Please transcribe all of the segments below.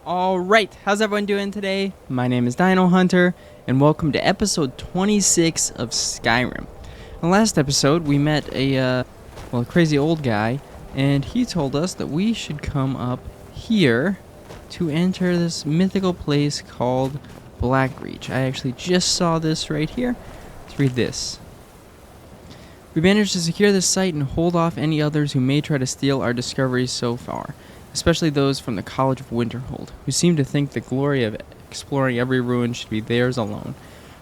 Alright, how's everyone doing today? My name is Dino Hunter, and welcome to episode 26 of Skyrim. In the last episode, we met a crazy old guy, and he told us that we should come up here to enter this mythical place called Blackreach. I actually just saw this right here. Let's read this. We managed to secure this site and hold off any others who may try to steal our discoveries so far, especially those from the College of Winterhold, who seem to think the glory of exploring every ruin should be theirs alone.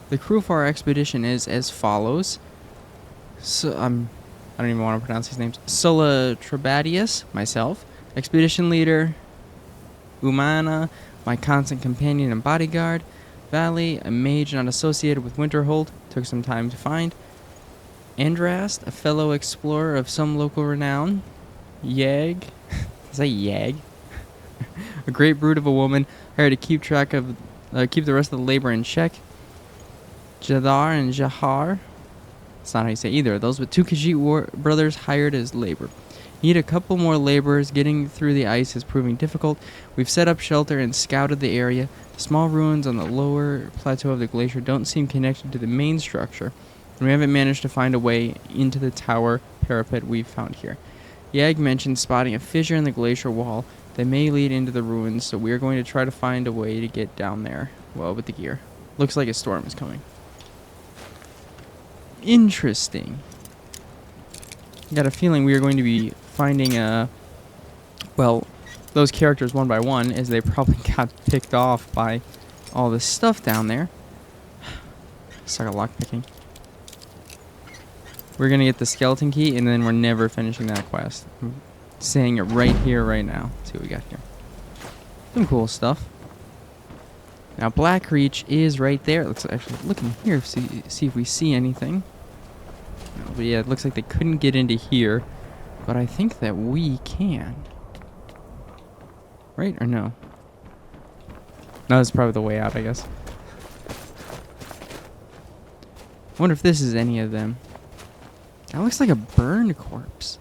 The crew for our expedition is as follows. I don't even want to pronounce these names. Sola Trebadius, myself, expedition leader, Umana, my constant companion and bodyguard, Valley, a mage not associated with Winterhold, took some time to find, Andrast, a fellow explorer of some local renown, Yag, is that Yag? A great brute of a woman, hired to keep the rest of the labor in check, Jadar and Jahar, that's not how you say either of those, but two Khajiit brothers hired as labor. Need a couple more laborers. Getting through the ice is proving difficult. We've set up shelter and scouted the area. The small ruins on the lower plateau of the glacier don't seem connected to the main structure, and we haven't managed to find a way into the tower parapet we've found here. Yag mentioned spotting a fissure in the glacier wall that may lead into the ruins, so we are going to try to find a way to get down there, well, with the gear. Looks like a storm is coming. Interesting. Got a feeling we are going to be finding those characters one by one, as they probably got picked off by all this stuff down there. Suck at lockpicking. We're gonna get the skeleton key, and then we're never finishing that quest. I'm saying it right here, right now. Let's see what we got here. Some cool stuff. Now Blackreach is right there. Let's actually look in here, see if we see anything. No, but yeah, it looks like they couldn't get into here, but I think that we can. Right or no? No, that's probably the way out, I guess. Wonder if this is any of them. That looks like a burned corpse.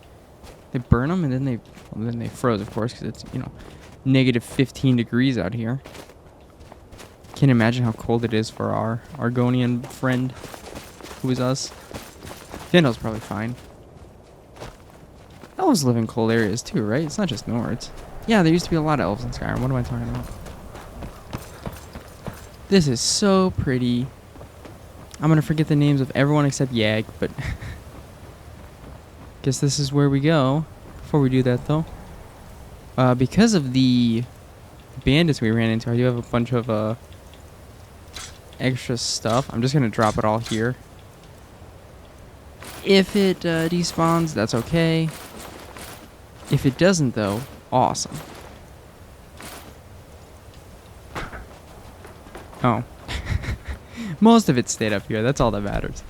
They burn them and then they froze, of course, because it's, negative 15 degrees out here. Can't imagine how cold it is for our Argonian friend, who is us. Findle's probably fine. Elves live in cold areas too, right? It's not just Nords. Yeah, there used to be a lot of elves in Skyrim. What am I talking about? This is so pretty. I'm gonna forget the names of everyone except Yag, but guess this is where we go. Before we do that, though, because of the bandits we ran into, I do have a bunch of extra stuff. I'm just gonna drop it all here. If it despawns, that's okay. If it doesn't, though, awesome. Oh. Most of it stayed up here. That's all that matters.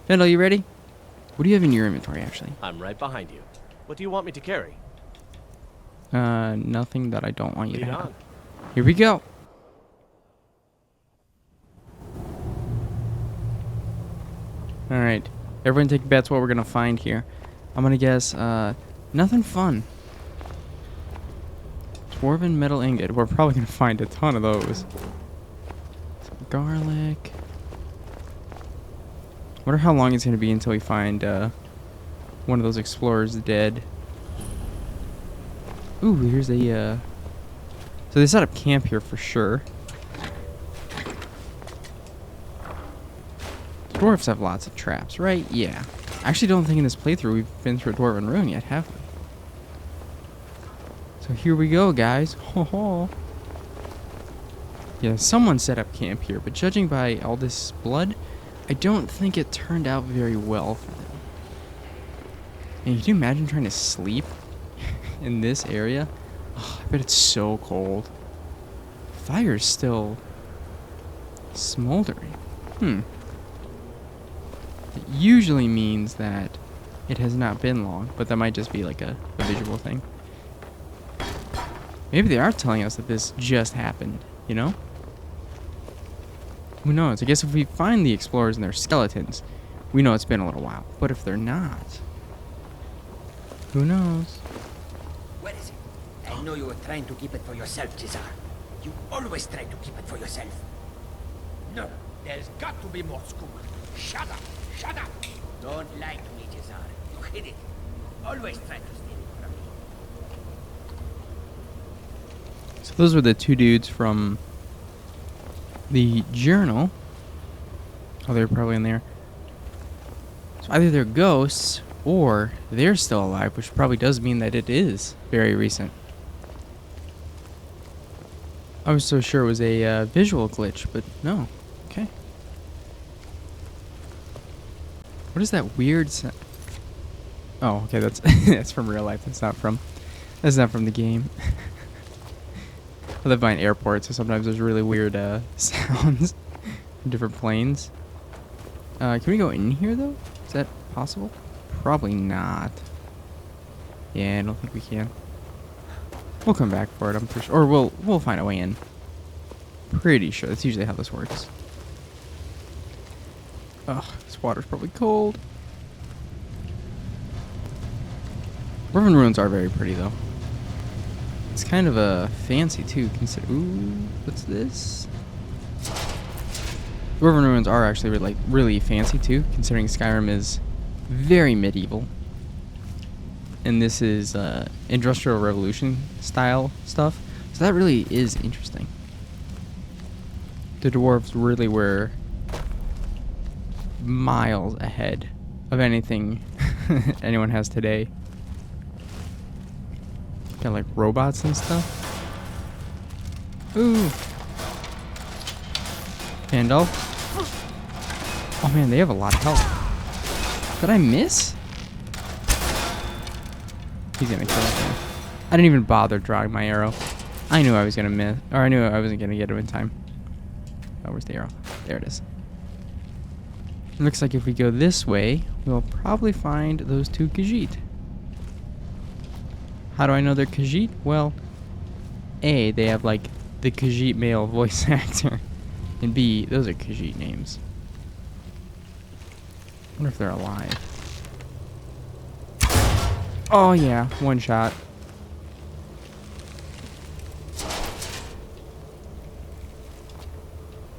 Fendel, you ready? What do you have in your inventory, actually? I'm right behind you. What do you want me to carry? Nothing that I don't want you to Lead have. on. Here we go. Alright. Everyone take bets what we're going to find here. I'm going to guess, nothing fun. Dwarven metal ingot. We're probably going to find a ton of those. Some garlic. Wonder how long it's going to be until we find, one of those explorers dead. Ooh, here's a, so they set up camp here for sure. Dwarves have lots of traps, right? Yeah. I actually don't think in this playthrough we've been through a Dwarven ruin yet, have we? So here we go, guys. Ho ho. Yeah, someone set up camp here, but judging by all this blood, I don't think it turned out very well for them. And can you imagine trying to sleep in this area? Oh, I bet it's so cold. Fire's still smoldering. It usually means that it has not been long, but that might just be like a visual thing. Maybe they are telling us that this just happened, you know? Who knows? I guess if we find the explorers and their skeletons, we know it's been a little while. But if they're not, who knows? What is it? I know you were trying to keep it for yourself, Cesar. You always try to keep it for yourself. No, there's got to be more skooma. Shut up! Shut up! Don't lie to me, Cesar. You hid it. You always try to steal it from me. So those were the two dudes from the journal. Oh, they're probably in there. So either they're ghosts or they're still alive, which probably does mean that it is very recent. I was so sure it was a visual glitch, but no. Okay. What is that weird sound? Oh, okay, that's that's from real life. That's not from the game. I live by an airport, so sometimes there's really weird sounds from different planes. Can we go in here though? Is that possible? Probably not. Yeah, I don't think we can. We'll come back for it, I'm pretty sure. Or we'll find a way in. Pretty sure. That's usually how this works. Ugh, this water's probably cold. Dwarven ruins are very pretty though. It's kind of fancy too. Ooh, what's this? Dwarven ruins are actually really fancy too, considering Skyrim is very medieval. And this is Industrial Revolution style stuff. So that really is interesting. The dwarves really were miles ahead of anything anyone has today. Got like robots and stuff. Ooh. Handle. Oh man, they have a lot of health. Did I miss? He's gonna kill me. I didn't even bother drawing my arrow. I knew I was gonna miss, or I knew I wasn't gonna get him in time. Oh, where's the arrow? There it is. It looks like if we go this way, we'll probably find those two Khajiit. How do I know they're Khajiit? Well, A, they have like the Khajiit male voice actor, and B, those are Khajiit names. I wonder if they're alive. Oh yeah, one shot.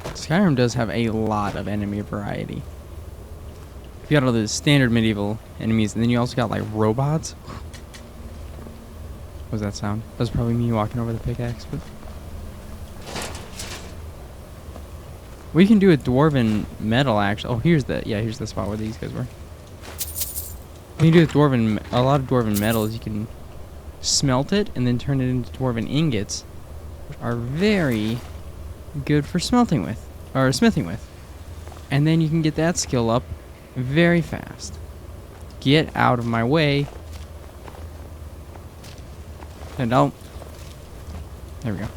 Skyrim does have a lot of enemy variety. You got all the standard medieval enemies, and then you also got like robots. What was that sound? That was probably me walking over the pickaxe, but we can do a dwarven metal actually. Oh, here's the spot where these guys were. When you do a lot of dwarven metals, you can smelt it and then turn it into dwarven ingots, which are very good for smelting with, or smithing with. And then you can get that skill up very fast. Get out of my way. And don't. There we go.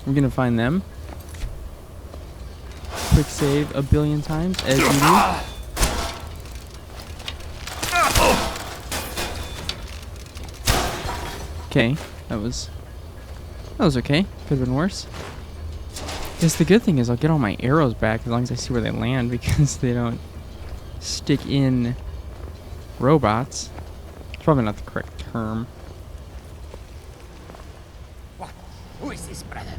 I'm gonna find them. Quick save a billion times as you do. Okay, that was okay. Could have been worse. Guess the good thing is I'll get all my arrows back as long as I see where they land, because they don't stick in robots. It's probably not the correct term. What? Who is this, brother?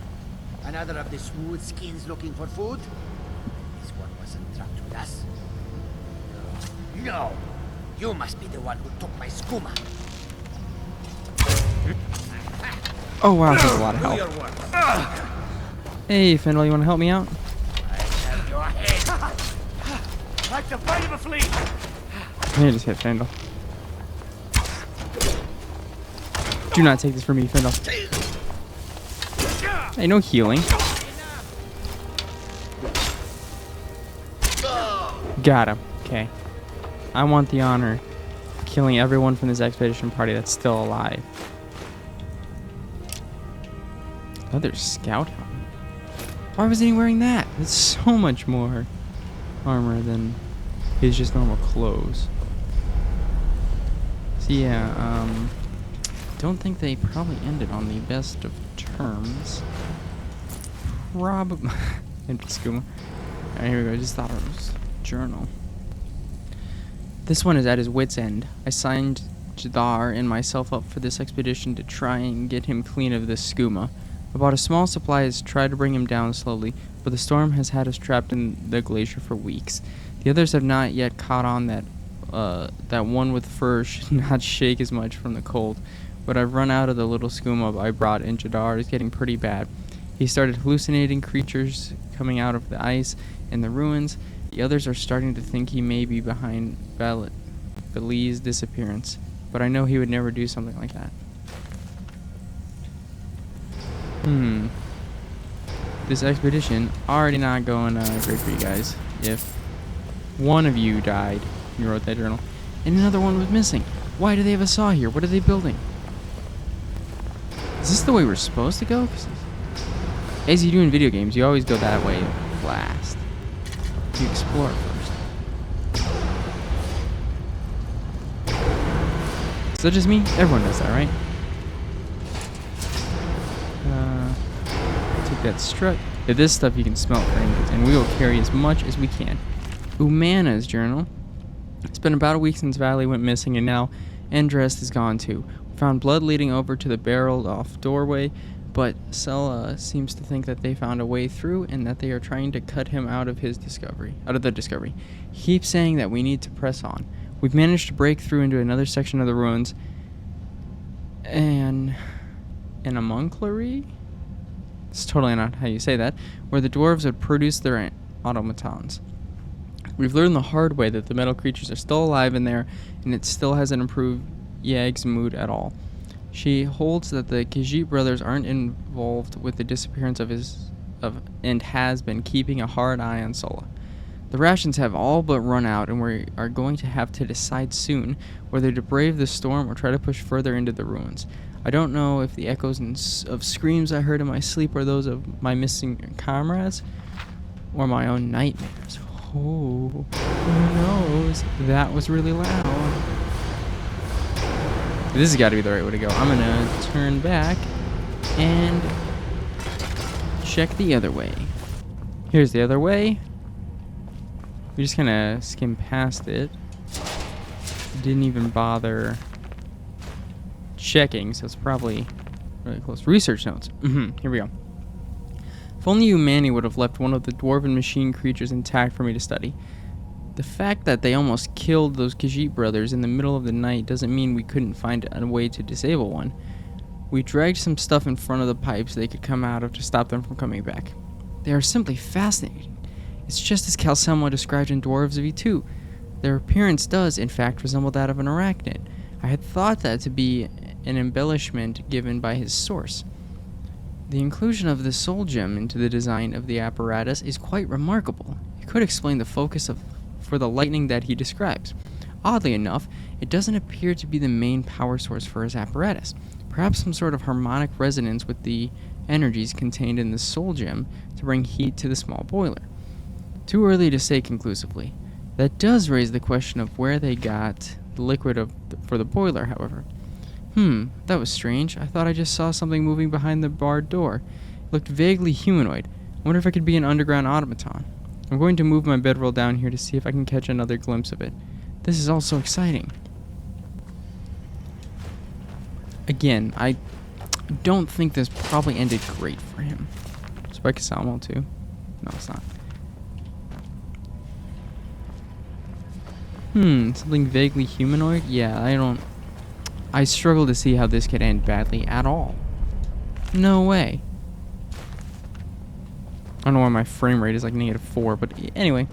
Another of the smooth skins looking for food? This one wasn't trapped with us. No. You must be the one who took my skooma. Oh wow, that's a lot of help. Hey, Fendel, you want to help me out? I have your head. Like the bite of a flea. I just hit Fendel. Do not take this from me, Fendel. Hey, no healing. Got him. Okay. I want the honor of killing everyone from this expedition party that's still alive. Another scout helmet. Why wasn't he wearing that? It's so much more armor than his just normal clothes. So yeah, don't think they probably ended on the best of terms. Probably. Empty skooma. Alright, here we go. I just thought it was journal. This one is at his wit's end. I signed Jadar and myself up for this expedition to try and get him clean of this skooma. I bought a small supply to try to bring him down slowly, but the storm has had us trapped in the glacier for weeks. The others have not yet caught on that one with fur should not shake as much from the cold, but I've run out of the little skooma I brought, and Jadar is getting pretty bad. He started hallucinating creatures coming out of the ice and the ruins. The others are starting to think he may be behind Beli's disappearance, but I know he would never do something like that. This expedition already not going great for you guys. If one of you died, you wrote that journal, and another one was missing. Why do they have a saw here? What are they building? Is this the way we're supposed to go? 'Cause as you do in video games, you always go that way last. You explore first. Is that just me? Everyone does that, right? Take that strut. This stuff you can smelt for ingots, and we will carry as much as we can. Umana's journal. It's been about a week since Valley went missing, and now Endrest is gone too. We found blood leading over to the barreled off doorway, but Sella seems to think that they found a way through and that they are trying to cut him out of the discovery. He keeps saying that we need to press on. We've managed to break through into another section of the ruins, and an homunclery? It's totally not how you say that, where the dwarves would produce their automatons. We've learned the hard way that the metal creatures are still alive in there, and it still hasn't improved Yag's mood at all. She holds that the Khajiit brothers aren't involved with the disappearance and has been keeping a hard eye on Sola. The rations have all but run out, and we are going to have to decide soon whether to brave the storm or try to push further into the ruins. I don't know if the echoes of screams I heard in my sleep are those of my missing comrades or my own nightmares. Oh, who knows? That was really loud. This has got to be the right way to go. I'm going to turn back and check the other way. Here's the other way. We just kind of skimmed past it. Didn't even bother checking, so it's probably really close. Research notes. Here we go. If only Umani would have left one of the dwarven machine creatures intact for me to study. The fact that they almost killed those Khajiit brothers in the middle of the night doesn't mean we couldn't find a way to disable one. We dragged some stuff in front of the pipes they could come out of to stop them from coming back. They are simply fascinating. It's just as Calcelmo described in Dwarves V2. Their appearance does, in fact, resemble that of an arachnid. I had thought that to be an embellishment given by his source. The inclusion of the soul gem into the design of the apparatus is quite remarkable. It could explain the focus for the lightning that he describes. Oddly enough, it doesn't appear to be the main power source for his apparatus. Perhaps some sort of harmonic resonance with the energies contained in the soul gem to bring heat to the small boiler. Too early to say conclusively. That does raise the question of where they got the liquid for the boiler, however. That was strange. I thought I just saw something moving behind the barred door. It looked vaguely humanoid. I wonder if it could be an underground automaton. I'm going to move my bedroll down here to see if I can catch another glimpse of it. This is all so exciting. Again, I don't think this probably ended great for him. Spike Salmo too? No, it's not. Something vaguely humanoid? Yeah, I struggle to see how this could end badly at all. No way. I don't know why my frame rate is like -4, but anyway.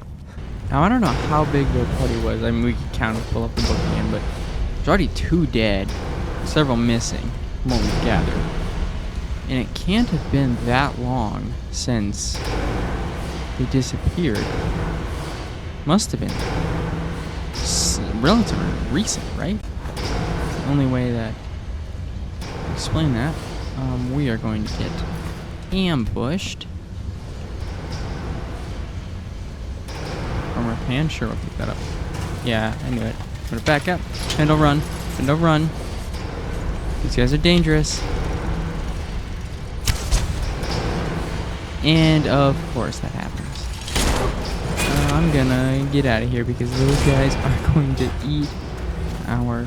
Now, I don't know how big the party was. I mean, we could count and pull up the book again, but there's already 2 dead, several missing, from what we've gathered. And it can't have been that long since they disappeared. Must have been relatively recent, right? It's the only way that to explain that. We are going to get ambushed. Armor pan, sure, we'll pick that up. Yeah, I knew it. Put it back up. Spindle run. Spindle run. These guys are dangerous. And of course that happens. I'm gonna get out of here because those guys are going to eat our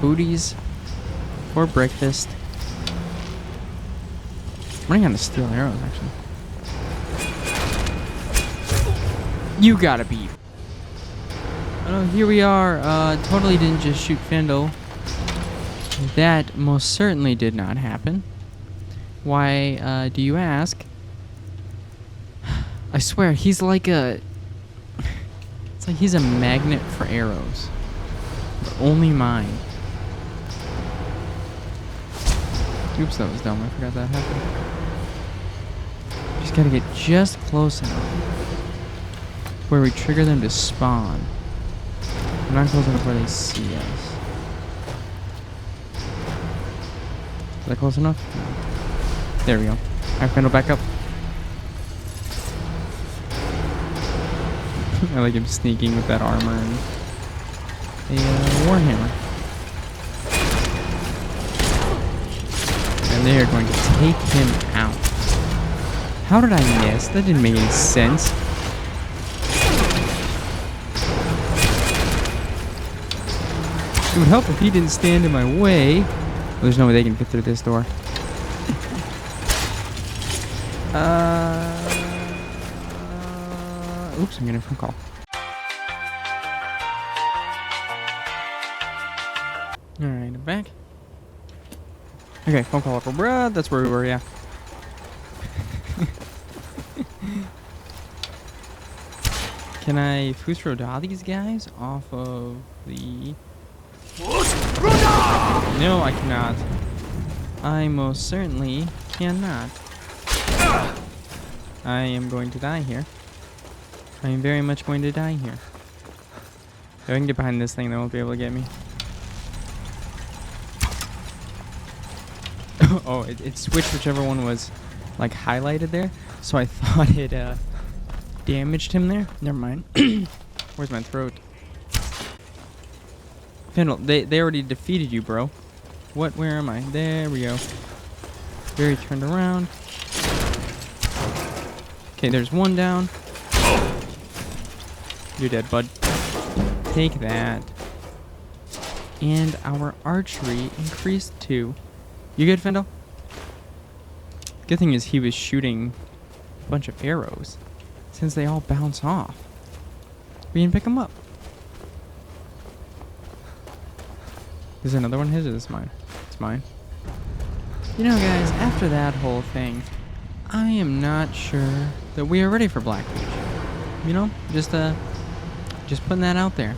booties for breakfast. I'm running out of steel arrows, actually. You gotta be. Oh, here we are. Totally didn't just shoot Fendel. That most certainly did not happen. Why, do you ask? I swear, he's like a... It's like he's a magnet for arrows. But only mine. Oops, that was dumb. I forgot that happened. Just gotta get just close enough where we trigger them to spawn. We're not close enough where they see us. Is that close enough? No. There we go. Alright, Fendel, back up. I like him sneaking with that armor and a warhammer. And they are going to take him out. How did I miss? That didn't make any sense. It would help if he didn't stand in my way. Well, there's no way they can fit through this door. Oops, I'm getting a phone call. Alright, I'm back. Okay, phone call for bruh. That's where we were, yeah. Can I Fusroda these guys off of the... No, I cannot. I most certainly cannot. I am going to die here. I am very much going to die here. If I can get behind this thing, they won't be able to get me. Oh, it switched whichever one was, like, highlighted there. So I thought it, damaged him there. Never mind. Where's my throat? Fendel, they already defeated you, bro. What? Where am I? There we go. Very turned around. Okay, there's one down. You're dead, bud. Take that. And our archery increased too. You good, Fendel? Good thing is he was shooting a bunch of arrows, since they all bounce off. We can pick them up. Is another one his or is this mine? It's mine. You know, guys, after that whole thing, I am not sure that we are ready for Blackreach. You know, just putting that out there.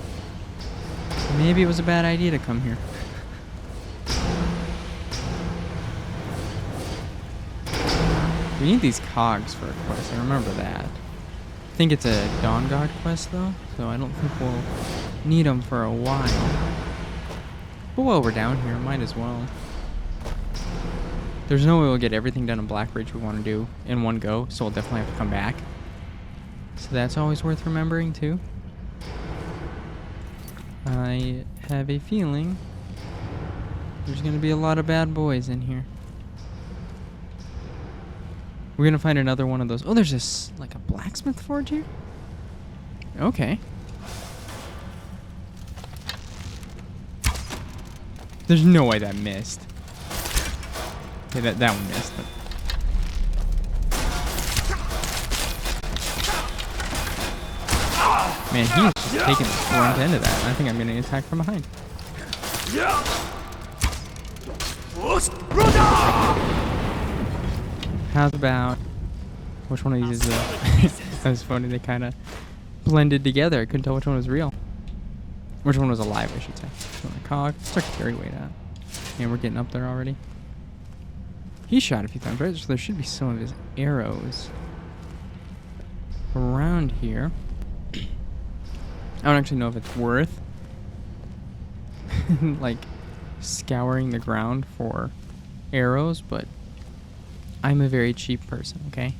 Maybe it was a bad idea to come here. We need these cogs for a quest, I remember that. I think it's a Dawn God quest though, so I don't think we'll need them for a while. But while we're down here, might as well. There's no way we'll get everything done in Blackreach we want to do in one go, so we'll definitely have to come back. So that's always worth remembering too. I have a feeling there's going to be a lot of bad boys in here. We're going to find another one of those. Oh, there's this, like a blacksmith forge here? Okay. There's no way that missed. Okay, that one missed. But man, he's just taking the front end of that. And I think I'm getting attacked from behind. How's about... Which one of these is that was funny, they kind of blended together. I couldn't tell which one was real. Which one was alive, I should say. Which one the cog? Let's check carry weight out. And we're getting up there already. He shot a few times, right? So there should be some of his arrows around here. I don't actually know if it's worth like scouring the ground for arrows, but I'm a very cheap person, okay?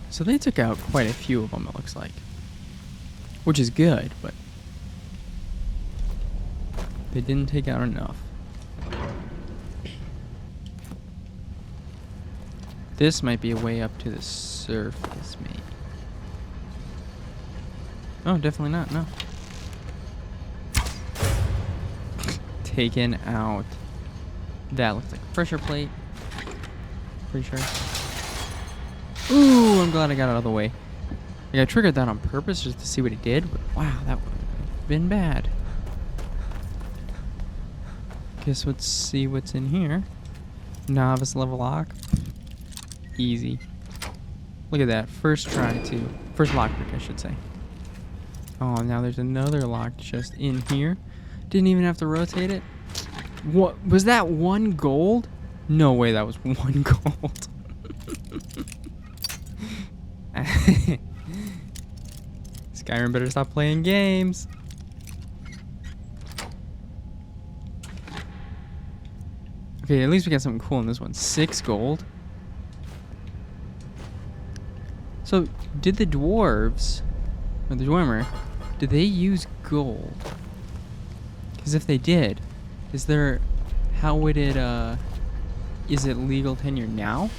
So they took out quite a few of them, it looks like. Which is good, but they didn't take out enough. This might be a way up to the surface, maybe. Oh, definitely not, no. Taken out. That looks like a pressure plate. Pretty sure. Ooh, I'm glad I got it out of the way. Like, I triggered that on purpose just to see what it did, but wow, that would have been bad. Guess let's see what's in here. Novice level lock. Easy. Look at that. First try too. First lockpick, I should say. Oh, now there's another lock just in here. Didn't even have to rotate it. What was that? 1 gold? No way that was 1 gold. Skyrim better stop playing games. Okay, at least we got something cool in this one. 6 gold. So, did the dwarves, or the dwemer, did they use gold? Because if they did, how would it, is it legal tenure now?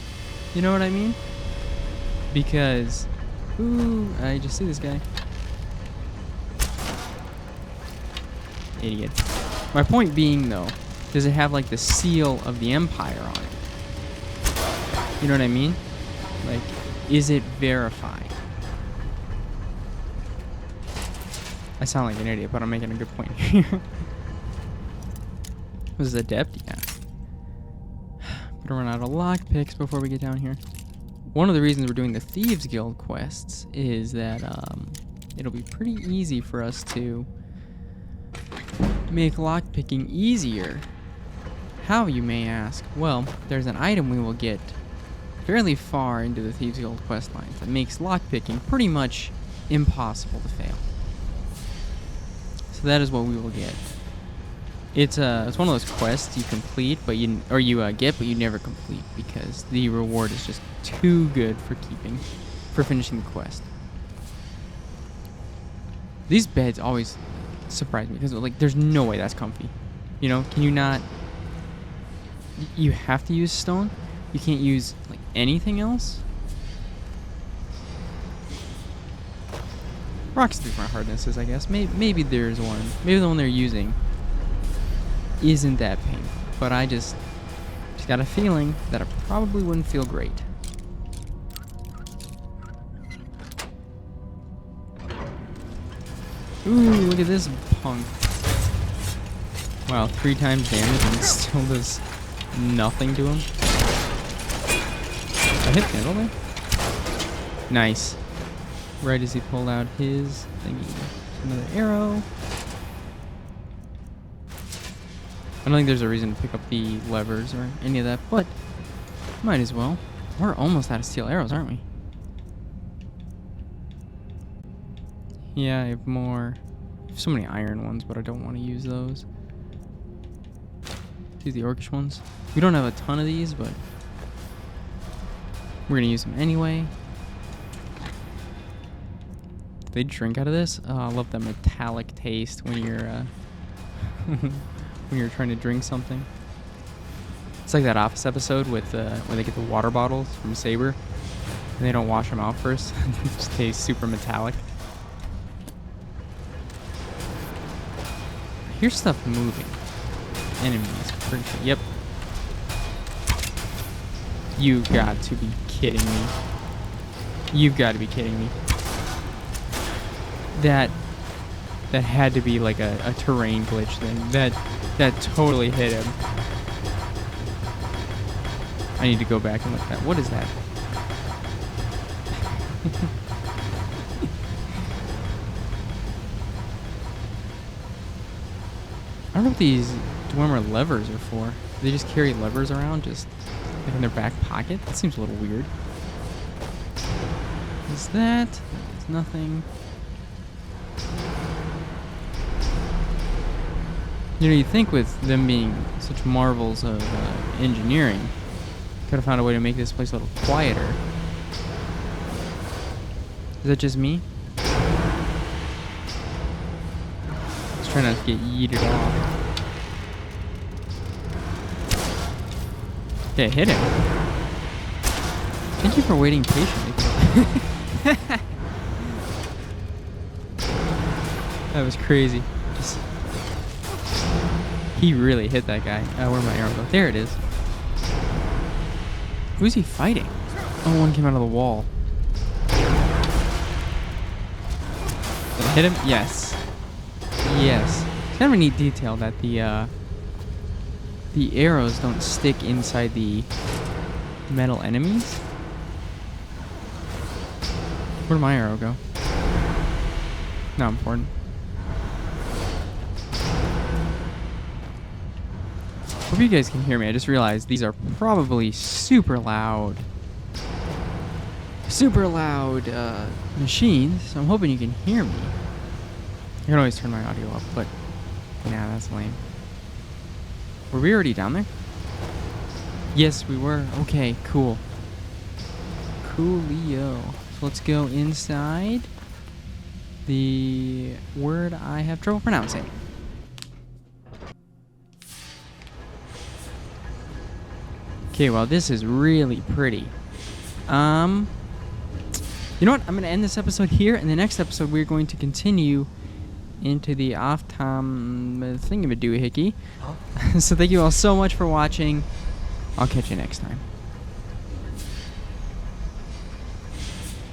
You know what I mean? Because, ooh, I just see this guy. Idiot. My point being, though, does it have, like, the seal of the Empire on it? You know what I mean? Like, is it verified? I sound like an idiot, but I'm making a good point here. Was it adept? Yeah. Gonna run out of lockpicks before we get down here. One of the reasons we're doing the Thieves Guild quests is that it'll be pretty easy for us to make lockpicking easier. How, you may ask? Well, there's an item we will get fairly far into the Thieves Guild quest lines that makes lockpicking pretty much impossible to fail. So that is what we will get. It's one of those quests you complete, but you get, but you never complete because the reward is just too good for finishing the quest. These beds always surprise me because, like, there's no way that's comfy. You know, can you not? You have to use stone. You can't use, like, anything else. Rocks have different hardnesses, I guess. Maybe there's one. Maybe the one they're using isn't that painful, but I just got a feeling that it probably wouldn't feel great. Ooh, look at this punk. Wow, 3 times damage and still does nothing to him. I hit the middle there? Nice. Right as he pulled out his thingy. Another arrow. I don't think there's a reason to pick up the levers or any of that, but might as well. We're almost out of steel arrows, aren't we? Yeah, I have more. I have so many iron ones, but I don't want to use those. Use the orcish ones. We don't have a ton of these, but we're gonna use them anyway. Do they drink out of this? Oh, I love that metallic taste when you're when you're trying to drink something. It's like that Office episode with when they get the water bottles from Saber and they don't wash them out first. It just tastes super metallic. I hear stuff moving. Enemies, pretty sure. Yep. You've got to be kidding me. You've got to be kidding me. That had to be like a terrain glitch thing. That totally hit him. I need to go back and look at that. What is that? I don't know what these Dwemer levers are for. Do they just carry levers around just like in their back pocket? That seems a little weird. Is that? It's nothing. You know, you'd think with them being such marvels of engineering, could have found a way to make this place a little quieter. Is that just me? Just trying not to get yeeted off. Okay, hit him. Thank you for waiting patiently. That was crazy. He really hit that guy. Where'd my arrow go? There it is. Who's he fighting? Oh, one came out of the wall. Did I hit him? Yes. Yes. It's kind of a neat detail that the arrows don't stick inside the metal enemies. Where'd my arrow go? Not important. Hope you guys can hear me. I just realized these are probably super loud machines, so I'm hoping you can hear me. I can always turn my audio up, but nah, that's lame. Were we already down there? Yes, we were. Okay, cool. Coolio. So let's go inside the word I have trouble pronouncing. Okay, well, this is really pretty. You know what? I'm going to end this episode here. In the next episode, we're going to continue into the off-time thingamadoohickey. Huh? So thank you all so much for watching. I'll catch you next time.